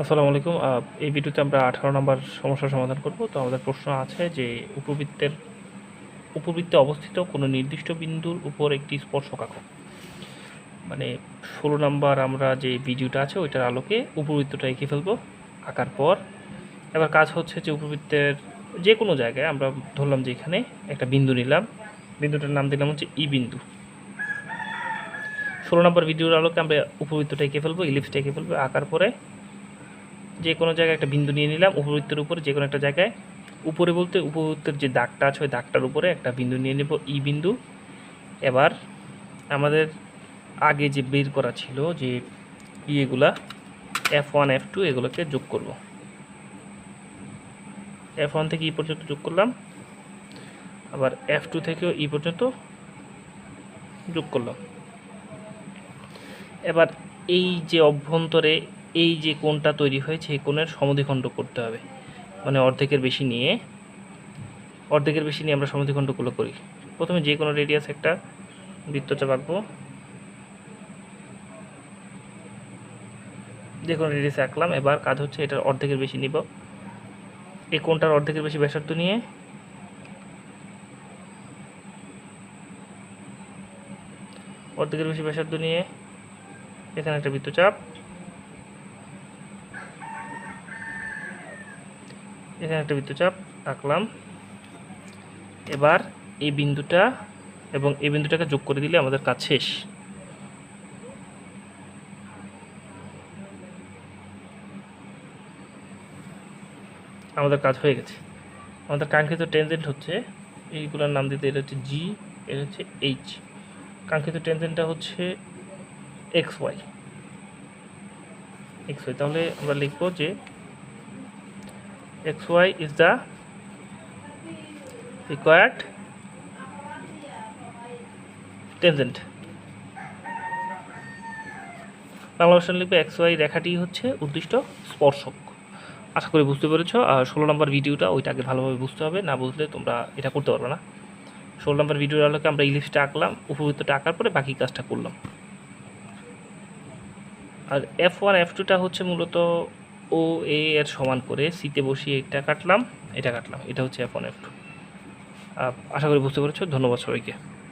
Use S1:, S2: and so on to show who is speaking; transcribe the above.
S1: আসসালামু আলাইকুম। এই ভিডিওতে আমরা 18 নম্বর সমস্যার সমাধান করব। তো আমাদের প্রশ্ন আছে যে উপবৃত্তে অবস্থিত কোনো নির্দিষ্ট বিন্দুর উপর একটি স্পর্শক আঁকো। মানে 16 নম্বর আমরা যে ভিডিওটা আছে ওইটার আলোকে উপবৃত্তটা এঁকে ফেলবো। আঁকার পর এবার কাজ হচ্ছে যে উপবৃত্তের যে কোনো জায়গায় আমরা ধরলাম যে এখানে একটা বিন্দু নিলাম, বিন্দুটার নাম দিলাম হচ্ছে ই বিন্দু। 16 নম্বর ভিডিওর আলোকে আমরা উপবৃত্তটা এঁকে ফেলবো, ইলিপসটা এঁকে ফেলবো। আঁকার পরে যে কোনো জায়গায় একটা বিন্দু নিয়ে নিলাম, উপবৃত্তের উপরে যে কোনো একটা জায়গায়, উপরে বলতে উপবৃত্তের যে দাগটা আছে ওই দাগটার উপরে একটা বিন্দু নিয়ে নেব, ই বিন্দু। এবার আমাদের আগে যে বের করা ছিল যে ইয়েগুলা F1 F2 এগুলোকে যোগ করব। F1 থেকে ই পর্যন্ত যোগ করলাম, আবার F2 থেকেও ই পর্যন্ত যোগ করলাম। এবার এই যে অভ্যন্তরে এই যে কোণটা তৈরি হয়েছে এই কোণের সমদ্বিখণ্ড করতে হবে, মানে অর্ধেকের বেশি নিয়ে আমরা সমদ্বিখণ্ডগুলো করি। প্রথমে যে কোনো রেডিয়াস একটা বৃত্তচাপ আঁকবো, যে কোনো রেডিয়াসে আঁকলাম। এবার কাজ হচ্ছে এটার অর্ধেকের বেশি নিব, এই কোণটার অর্ধেকের বেশি ব্যাসার্ধ নিয়ে এখানে একটা বৃত্তচাপ, আঁকলাম। এবার এই বিন্দুটা এবং এই বিন্দুটাকে যোগ করে দিলে আমাদের কাজ শেষ। আমাদের কাজ হয়ে গেছে। আমাদের কাঙ্ক্ষিত টেনজেন্ট হচ্ছে, এইগুলোর নাম দিতে, এটা হচ্ছে জি, এটা হচ্ছে এইচ। কাঙ্ক্ষিত টেনজেন্টটা হচ্ছে এক্স ওয়াই। তাহলে আমরা লিখবো যে X Y is the required tangent. Bangla ভাষা লিখবে এক্স ওয়াই রেখাটি হচ্ছে উদ্দিষ্ট স্পর্শক। আশা করি বুঝতে পেরেছ। আর 16 নম্বর ভিডিওটা ওইটাকে ভালোভাবে বুঝতে হবে, না বুঝলে তোমরা এটা করতে পারবে না। 16 নম্বর ভিডিওর আলোকে আমরা ইলিপসটা আঁকলাম, উপবৃত্তটা আঁকার পরে বাকি কাজটা করলাম। আর F1 F2টা হচ্ছে মূলত ও এ এর সমান করে সিতে বসিয়ে এটা কাটলাম, এটা হচ্ছে F1 F2। আশা করি বুঝতে পেরেছ। ধন্যবাদ সবাইকে।